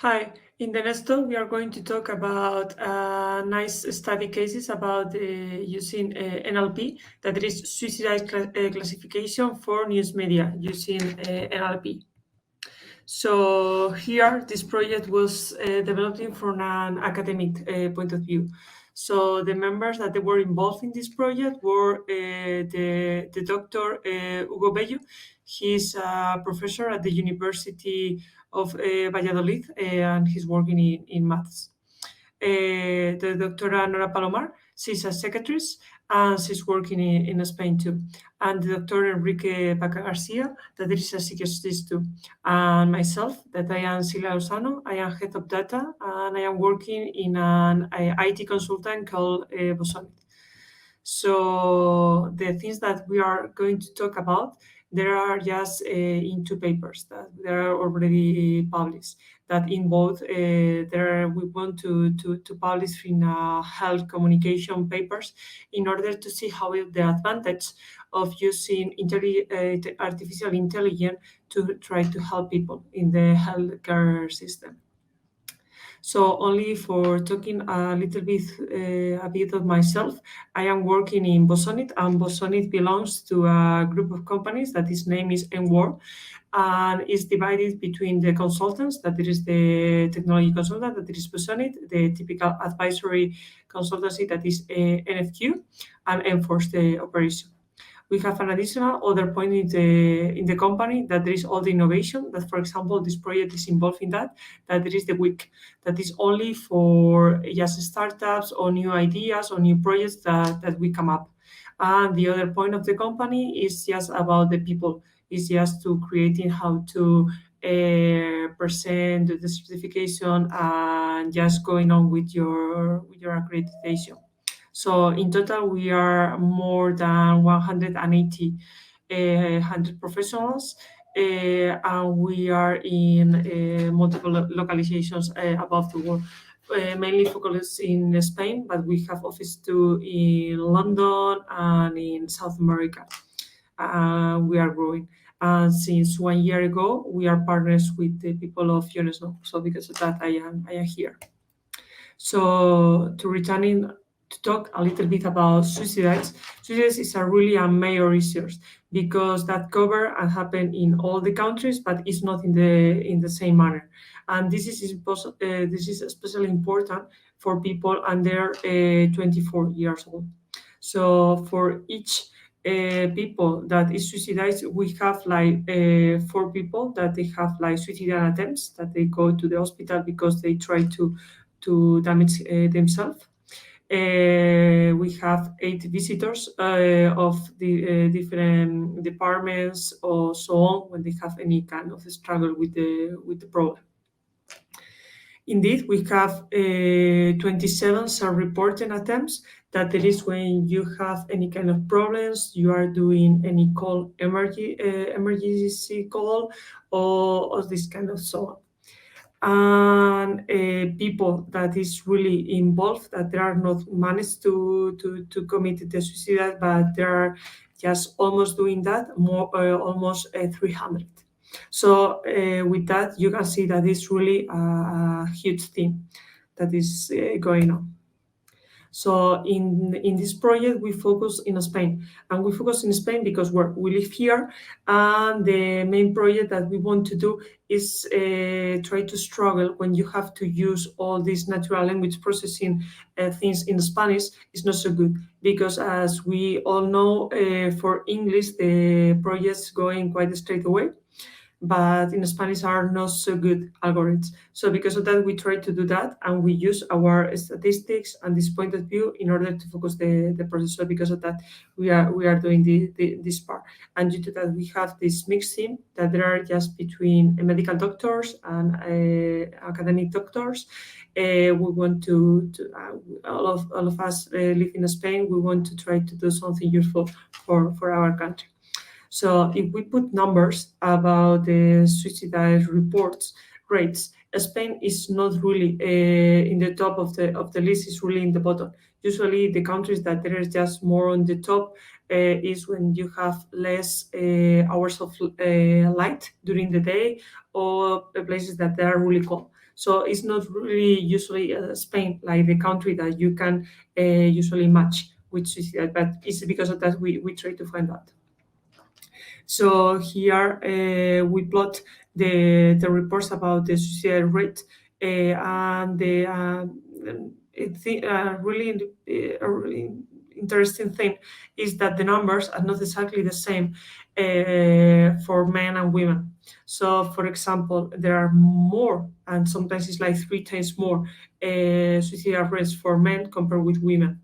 Hi, in the next talk, we are going to talk about nice study cases about using NLP, that is suicide classification for news media using NLP. So here, this project was developing from an academic point of view. So the members that they were involved in this project were the doctor Hugo Bello. He's a professor at the University of Valladolid, and he's working in maths. The doctora Nora Palomar, she's a secretarist, and she's working in Spain too. And the doctor Enrique Paca Garcia, that is a psychiatrist too. And myself, that I am Sila Lozano, I am head of data, and I am working in an IT consultant called Bosonit. So the things that we are going to talk about, there are just in two papers that they are already published. That in both, there we want to publish in health communication papers in order to see how the advantage of using artificial intelligence to try to help people in the healthcare system. So only for talking a bit of myself, I am working in Bosonit, and Bosonit belongs to a group of companies that its name is NWorld, and is divided between the consultants, that it is the technology consultant, that it is Bosonit, the typical advisory consultancy, that is NFQ, and Enforce the operation. We have an additional other point in the company that there is all the innovation that, for example, this project is involved in that there is the week that is only for just startups or new ideas or new projects that we come up. And the other point of the company is just about the people, is just to creating how to present the certification and just going on with your accreditation. So in total, we are more than 180 100 professionals, and we are in multiple localizations above the world. Mainly focused in Spain, but we have office too in London and in South America. We are growing. And since 1 year ago, we are partners with the people of UNESCO. So because of that, I am here. So to returning to talk a little bit about suicides. Suicides is a really a major issue because that cover and happen in all the countries, but it's not in the same manner. And this is especially important for people under 24 years old. So for each people that is suicided, we have like 4 people that they have like suicidal attempts, that they go to the hospital because they try to damage themselves. We have 8 visitors of the different departments or so on when they have any kind of struggle with the problem. Indeed, we have 27 self-reporting attempts. That it is when you have any kind of problems, you are doing any emergency call, or this kind of so on. And people that is really involved, that they are not managed to commit the suicide, but they are just almost doing that, almost 300. So with that, you can see that it's really a huge thing that is going on. So in this project, we focus in Spain, and we focus in Spain because we live here, and the main project that we want to do is try to struggle when you have to use all these natural language processing things in Spanish. It's not so good because, as we all know, for English the projects going quite straight away, but in Spanish are not so good algorithms. So because of that, we try to do that, and we use our statistics and this point of view in order to focus the process. So because of that, we are doing this part. And due to that, we have this mixed team that there are just between medical doctors and academic doctors. We want to all of us live in Spain. We want to try to do something useful for our country. So if we put numbers about the suicide reports rates, Spain is not really in the top of the list. Is really in the bottom. Usually, the countries that there is just more on the top is when you have less hours of light during the day, or places that they are really cold. So it's not really usually Spain like the country that you can usually match with suicide, but it's because of that we try to find that. So here we plot the reports about the suicide rate and the really interesting thing is that the numbers are not exactly the same for men and women. So, for example, there are more, and sometimes it's like 3 times more suicide rates for men compared with women.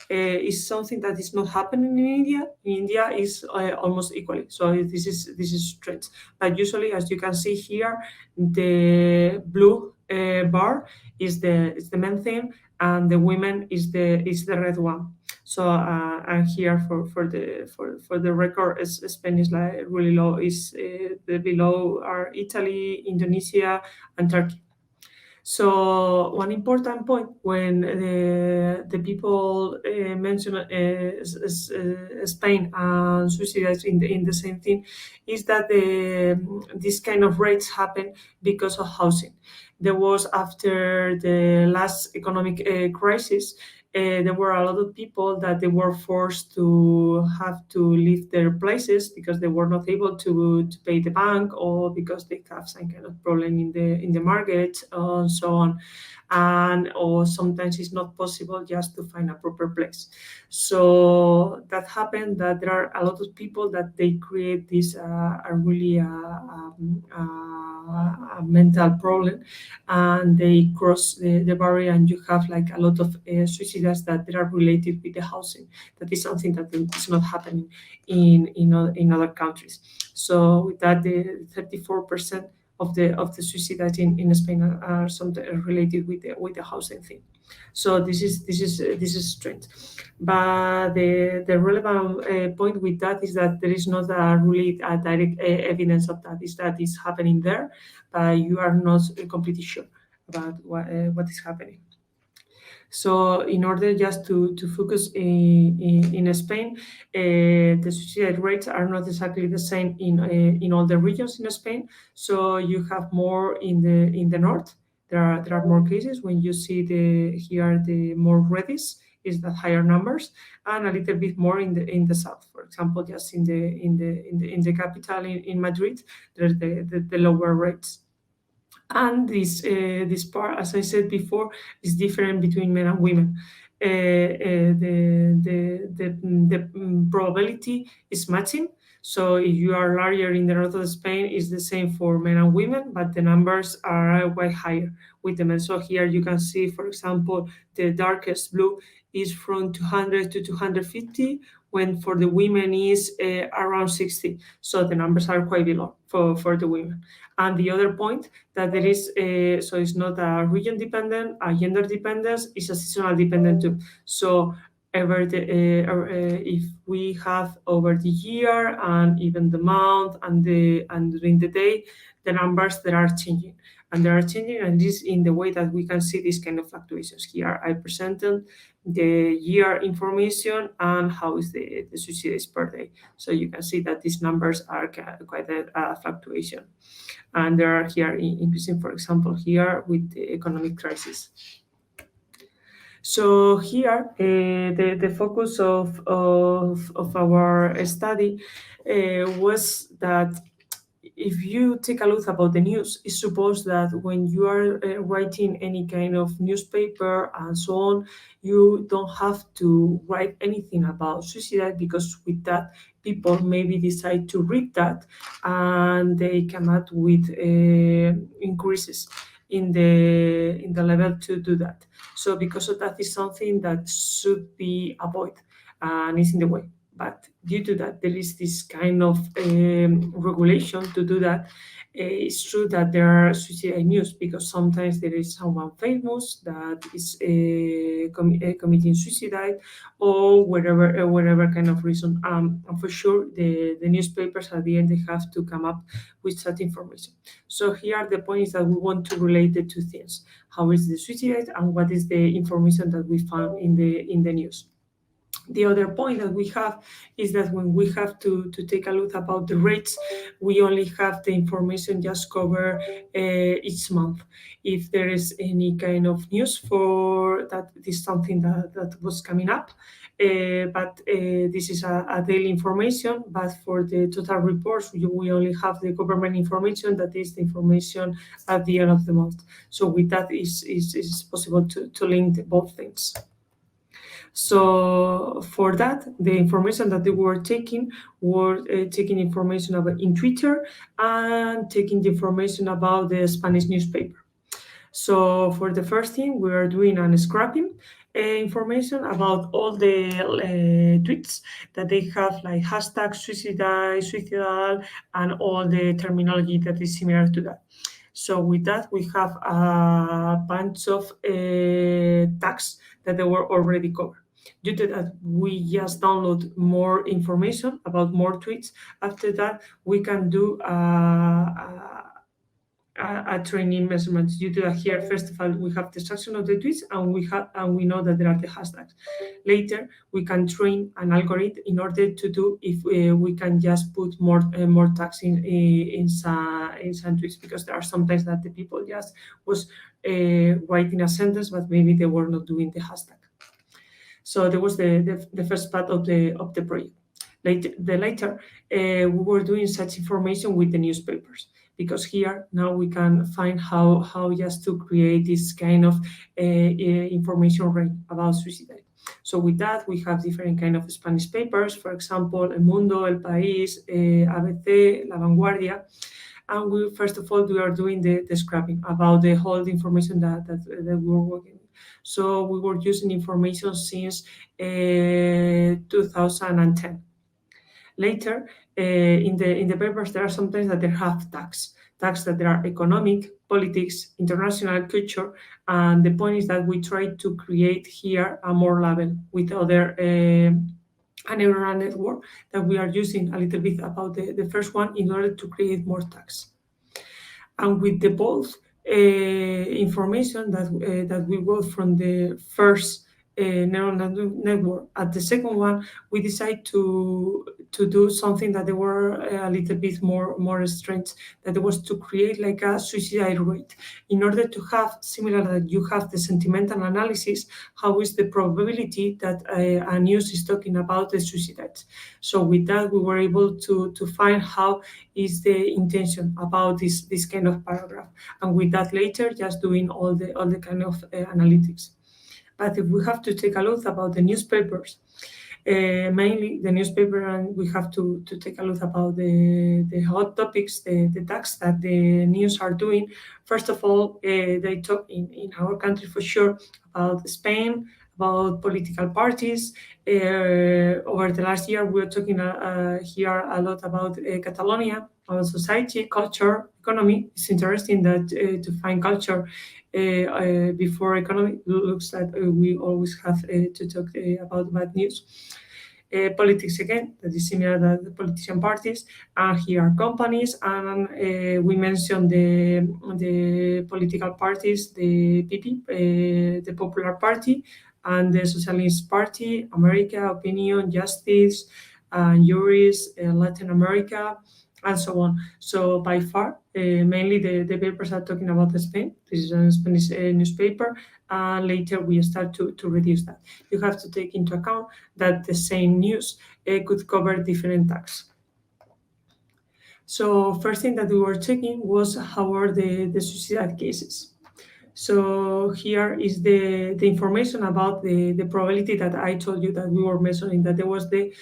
Is something that is not happening in India. In India is almost equally. So this is strange. But usually, as you can see here, the blue bar is the main thing, and the women is the red one. So and here for the record, Spain is like really low. Is the below are Italy, Indonesia, and Turkey. So one important point when the people mention Spain and suicides in the same thing is that this kind of rates happen because of housing. There was after the last economic crisis, there were a lot of people that they were forced to have to leave their places because they were not able to pay the bank or because they have some kind of problem in the market and so on, and or sometimes it's not possible just to find a proper place. So that happened that there are a lot of people that they create this a really a mental problem, and they cross the barrier, and you have like a lot of suicides that they are related with the housing. That is something that is not happening in other countries. So with that, the 34% of the suicides in Spain are something related with the housing thing. So this is strange, but the relevant point with that is that there is not a really a direct evidence of that. Is that is happening there, but you are not completely sure about what is happening. So in order just to focus in Spain, the suicide rates are not exactly the same in all the regions in Spain. So you have more in the north. There are more cases. When you see here the more reddish is the higher numbers, and a little bit more in the south. For example, just in the capital in Madrid, there's the lower rates. And this part, as I said before, is different between men and women. The probability is matching. So if you are larger in the north of Spain, it's the same for men and women, but the numbers are quite higher with the men. So here you can see, for example, the darkest blue is from 200 to 250, when for the women is around 60. So the numbers are quite below for the women. And the other point that there is, so it's not a region dependent, a gender dependence, it's a seasonal dependent too. So if we have over the year and even the month and during the day, the numbers that are changing. And they are changing, and this in the way that we can see these kind of fluctuations. Here I presented the year information and how is the suicides per day. So you can see that these numbers are quite a fluctuation. And they are here increasing, for example, here with the economic crisis. So here, the focus of our study was that if you take a look about the news, it's supposed that when you are writing any kind of newspaper and so on, you don't have to write anything about suicide, because with that, people maybe decide to read that and they come out with increases in the level to do that. So because of that is something that should be avoided and is in the way. But due to that, there is this kind of regulation to do that. It's true that there are suicide news, because sometimes there is someone famous that is committing suicide, or whatever kind of reason. And for sure, the newspapers at the end, they have to come up with such information. So here the point is that we want to relate the two things: how is the suicide and what is the information that we found in the news. The other point that we have is that when we have to take a look about the rates, we only have the information just cover each month. If there is any kind of news for that, this is something that was coming up. But this is a daily information, but for the total reports, we only have the government information, that is the information at the end of the month. So with that is possible to link both things. So for that, the information that they were taking were taking information about in Twitter and taking the information about the Spanish newspaper. So for the first thing, we are doing an scrapping information about all the tweets that they have, like hashtag suicidal, and all the terminology that is similar to that. So with that, we have a bunch of tags that they were already covered. Due to that, we just download more information about more tweets. After that, we can do a training measurements. Due to that, here first of all we have the structure of the tweets, and we know that there are the hashtags. Later we can train an algorithm in order to do if we can just put more tags in some tweets, because there are sometimes that the people just was writing a sentence but maybe they were not doing the hashtag. So that was the first part of the project. Later, we were doing such information with the newspapers, because here now we can find how just to create this kind of information rate about suicide. So with that, we have different kind of Spanish papers, for example, El Mundo, El País, ABC, La Vanguardia. And we first of all we are doing the scrapping about the whole information that we were working with. So we were using information since 2010. Later, in the papers, there are sometimes that they have tags that there are economic, politics, international, culture, and the point is that we try to create here a more level with other a neural network that we are using a little bit about the first one in order to create more tags. And with the both information that we got from the first neural network at the second one, we decided to do something that they were a little bit more strange, that was to create like a suicide rate in order to have similar that you have the sentimental analysis, how is the probability that a news is talking about the suicides. So with that we were able to find how is the intention about this kind of paragraph, and with that later just doing all the kind of analytics. But if we have to take a look about the newspapers, mainly the newspaper, and we have to take a look about the hot topics, the tags that the news are doing. First of all, they talk in our country for sure about Spain, about political parties. Over the last year, we are talking here a lot about Catalonia, about society, culture, economy. It's interesting that to find culture before economy looks like we always have to talk about bad news. Politics again, that is similar to the politician parties, and here are companies, and we mentioned the political parties, the PP, the Popular Party, and the Socialist Party, America, Opinion, Justice, Juris, Latin America, and so on. So by far, mainly the papers are talking about Spain. This is a Spanish newspaper, and later we start to reduce that. You have to take into account that the same news could cover different tags. So first thing that we were checking was how are the suicide cases. So here is the information about the probability that I told you that we were measuring, that there was the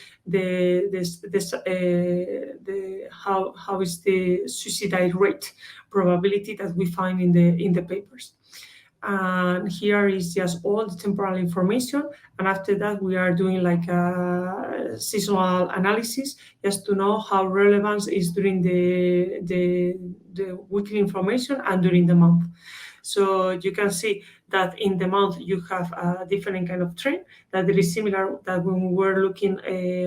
how is the suicide rate probability that we find in the papers. And here is just all the temporal information, and after that we are doing like a seasonal analysis just to know how relevant is during the weekly information and during the month. So you can see that in the month you have a different kind of trend that is similar that when we were looking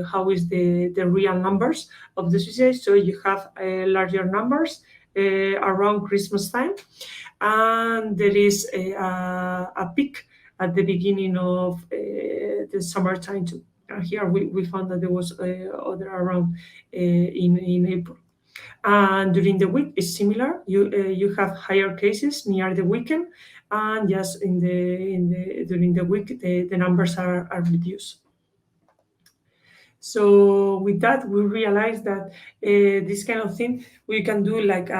how is the real numbers of the suicide. So you have larger numbers around Christmas time, and there is a peak at the beginning of the summertime too. Here we found that there was other around in April. And during the week is similar. You have higher cases near the weekend, and just in the during the week the numbers are reduced. So with that, we realized that this kind of thing we can do like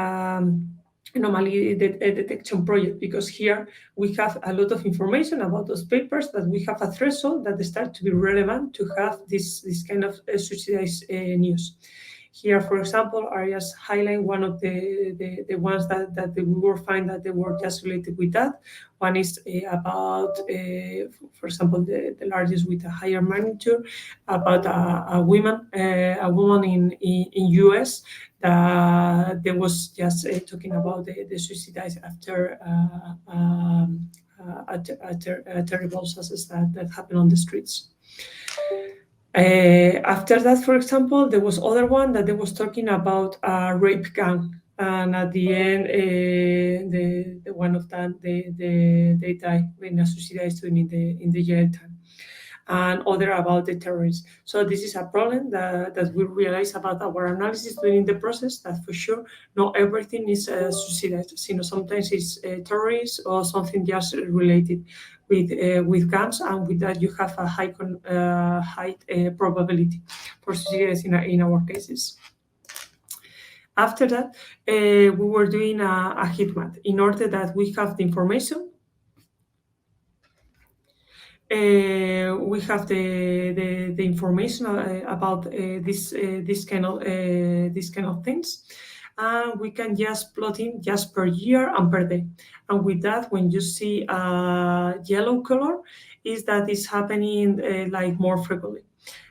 anomaly detection project, because here we have a lot of information about those papers, that we have a threshold that start to be relevant to have this kind of subsidized news. Here, for example, I just highlight one of the ones that we will find that they were just related with that. One is about, for example, the largest with a higher magnitude, about a woman in US that there was just talking about the suicides after a terrible success that happened on the streets. After that, for example, there was other one that they was talking about a rape gang, and at the end, the one of them they die in a suicide student in the jail time, and other about the terrorists. So this is a problem that we realize about our analysis during the process, that for sure not everything is suicide. You know, sometimes it's terrorists or something just related with guns, and with that you have a high probability for suicides in our cases. After that, we were doing a heat map in order that we have the information. We have the information about this kind of things, and we can just plot in just per year and per day. And with that, when you see a yellow color, is that is happening like more frequently.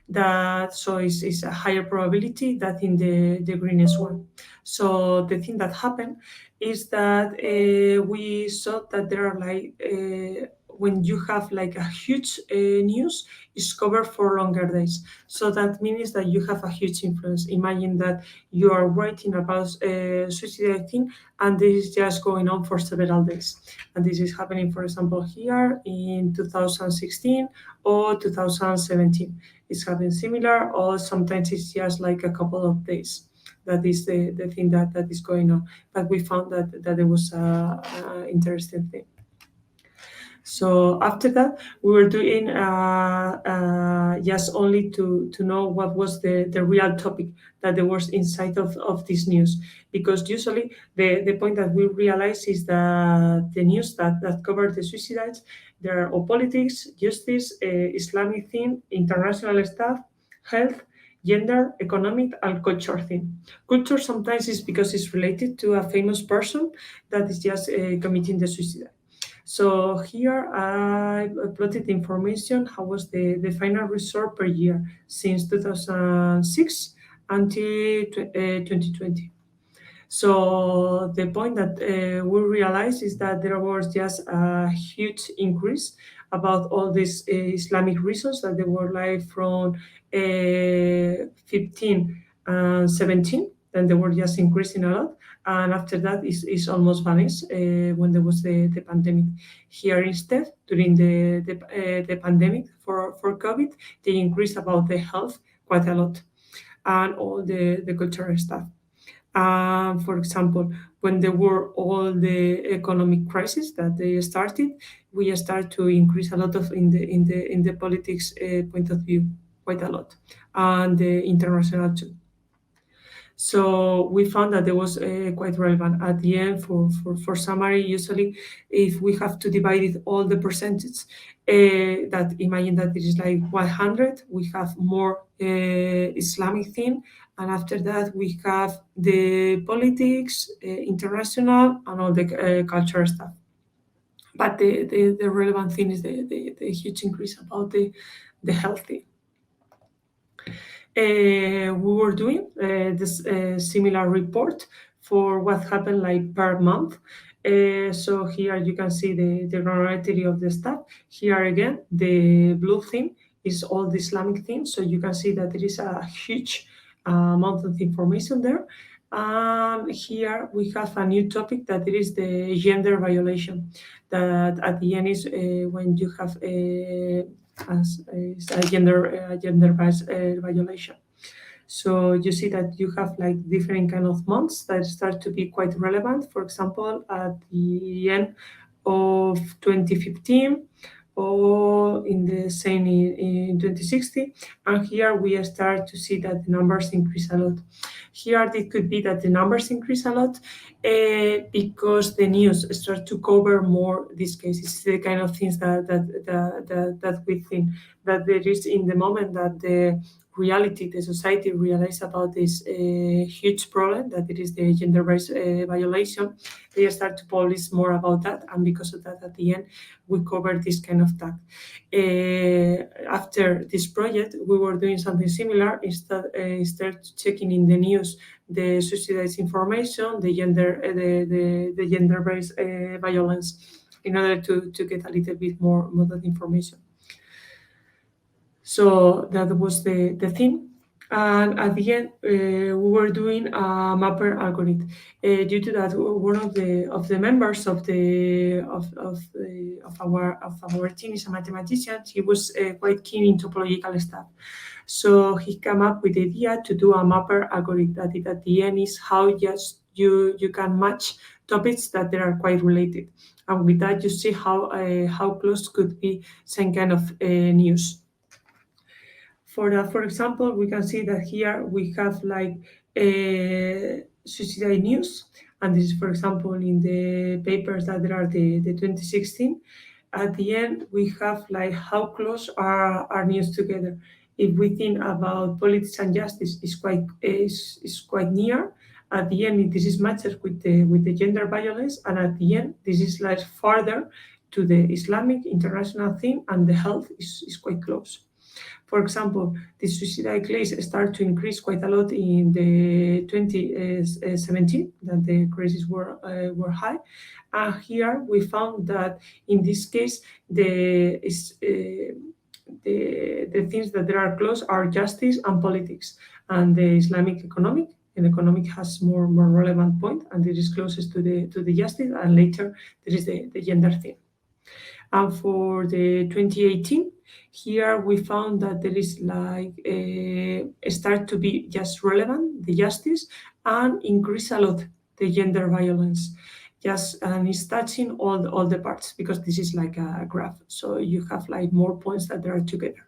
That so is a higher probability that in the greenest one. So the thing that happened is that we saw that there are like when you have like a huge news is covered for longer days. So that means that you have a huge influence. Imagine that you are writing about suicide thing, and this is just going on for several days. And this is happening, for example, here in 2016 or 2017. It's happening similar, or sometimes it's just like a couple of days. That is the thing that is going on. But we found that there was a interesting thing. So after that, we were doing just only to know what was the real topic that there was inside of this news. Because usually the point that we realize is that the news that cover the suicides, there are politics, justice, Islamic theme, international stuff, health, gender, economic, and culture thing. Culture sometimes is because it's related to a famous person that is just committing the suicide. So here I plotted the information, how was the final result per year since 2006 until 2020. So the point that we realized is that there was just a huge increase about all these Islamic reasons, that they were like from 15 and 17, then they were just increasing a lot. And after that is almost vanished when there was the pandemic. Here instead, during the pandemic for COVID, they increased about the health quite a lot, and all the cultural stuff. For example, when there were all the economic crisis that they started, we start to increase a lot of in the politics point of view, quite a lot, and the international too. So we found that there was quite relevant at the end for summary. Usually, if we have to divide it all the percentage, that imagine that it is like 100, we have more Islamic theme, and after that we have the politics, international, and all the cultural stuff. But the relevant thing is the huge increase about the healthy. We were doing this similar report for what happened like per month. So here you can see the granularity of the stuff. Here again, the blue theme is all the Islamic themes. So you can see that there is a huge amount of information there. Here we have a new topic that it is the gender violation. That at the end is when you have as a gender-based violation. So you see that you have like different kind of months that start to be quite relevant. For example, at the end of 2015 or in the same in 2016. And here we start to see that the numbers increase a lot. Here it could be that the numbers increase a lot because the news start to cover more these cases, the kind of things that we think that there is in the moment that the reality, the society realize about this huge problem that it is the gender-based violation. They start to publish more about that, and because of that, at the end, we cover this kind of tag. After this project, we were doing something similar. Instead checking in the news the suicide's information, the gender-based violence, in order to get a little bit more that information. So that was the theme. And at the end, we were doing a mapper algorithm. Due to that, one of the members of our team is a mathematician. He was quite keen in topological stuff. So he came up with the idea to do a mapper algorithm that it, at the end is how just you can match topics that they are quite related. And with that, you see how close could be some kind of news. For example, we can see that here we have like suicide news, and this is, for example, in the papers that there are the 2016. At the end, we have like how close are our news together. If we think about politics and justice, is quite near. At the end, this is matched with the gender violence, and at the end, this is like farther to the Islamic international theme, and the health is quite close. For example, the suicide cases start to increase quite a lot in the 2017, that the cases were high. And here we found that in this case, the things that there are close are justice and politics, and the Islamic economic. And economic has more relevant point, and it is closest to the justice, and later there is the gender thing. And for the 2018, here we found that there is like start to be just relevant, the justice, and increase a lot the gender violence. Just and it's touching all the parts, because this is like a graph. So you have like more points that are together.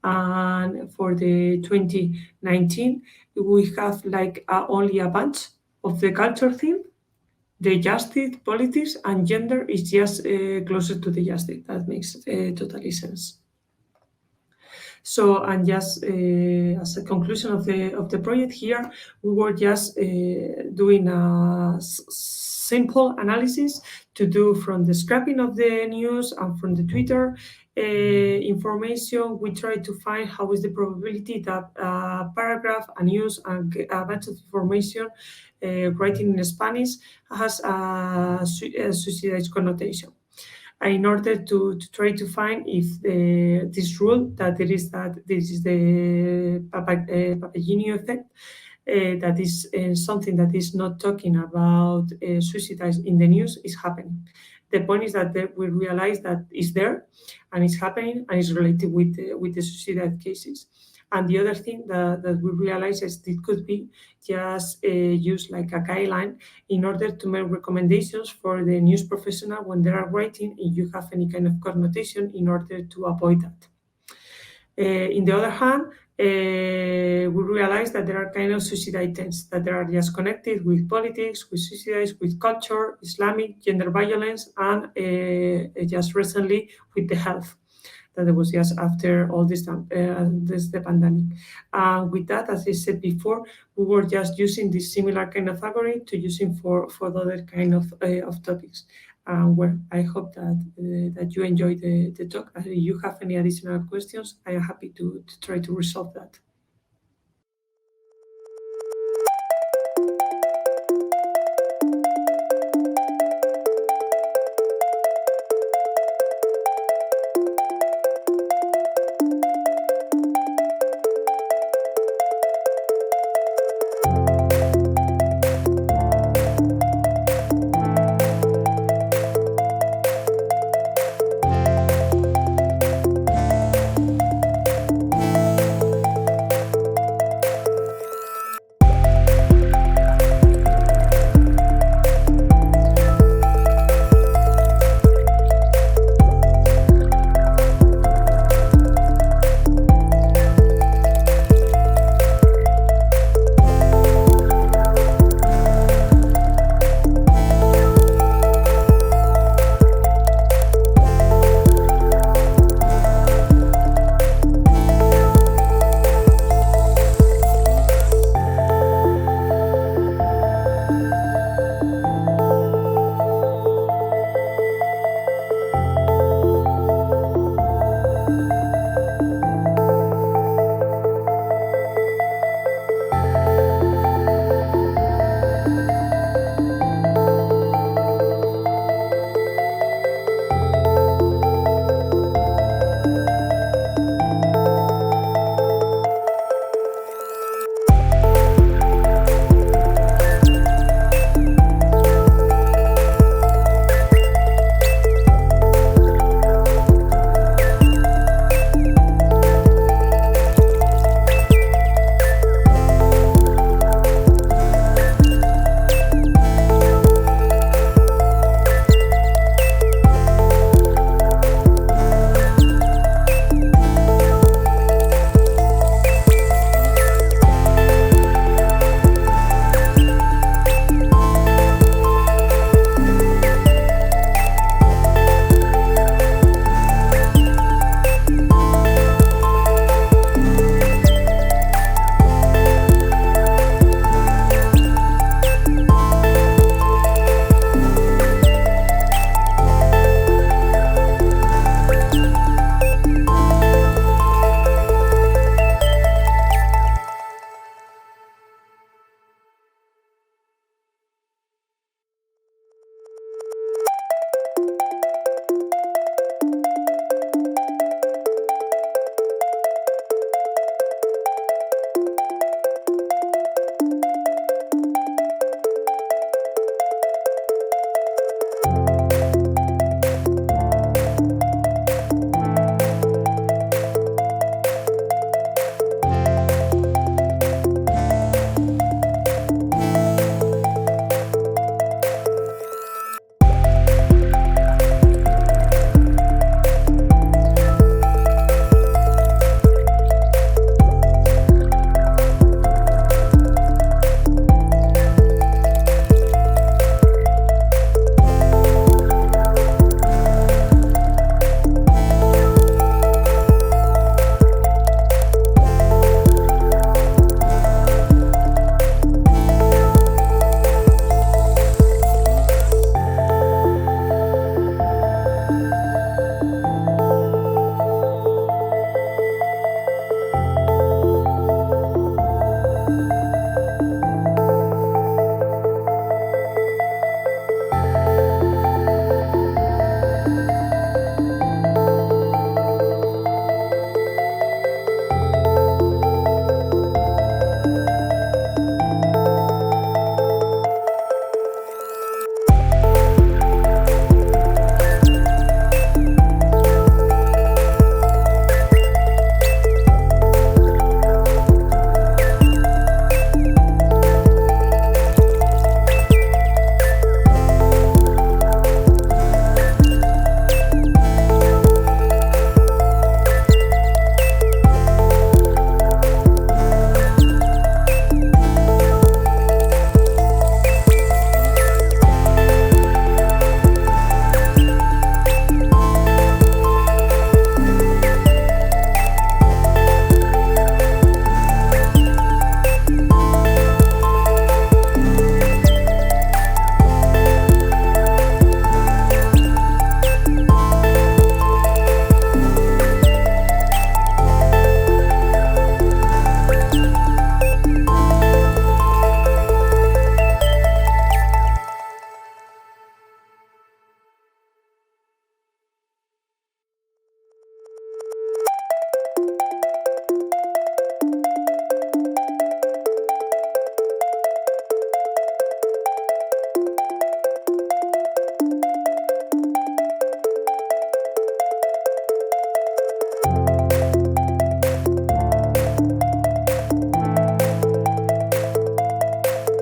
And for the 2019, we have like only a bunch of the culture theme, the justice, politics, and gender is just closer to the justice. That makes totally sense. So, and just as a conclusion of the project here, we were just doing a simple analysis to do from the scrapping of the news and from the Twitter information. We try to find how is the probability that a paragraph, a news, and a bunch of information writing in Spanish has a suicide connotation. And in order to try to find if this rule that there is that this is the Papageno effect, that is something that is not talking about suicides in the news is happening. The point is that we realize that it's there and it's happening and it's related with the suicide cases. And the other thing that we realize is it could be just used like a guideline in order to make recommendations for the news professional when they are writing, if you have any kind of connotation, in order to avoid that. In the other hand, we realize that there are kind of suicide trends that are just connected with politics, with suicides, with culture, Islamic, gender violence, and just recently with the health. That was just after all this time, the pandemic. With that, as I said before, we were just using this similar kind of algorithm to using for the other kind of topics. Well, I hope that you enjoyed the talk. If you have any additional questions, I am happy to try to resolve that.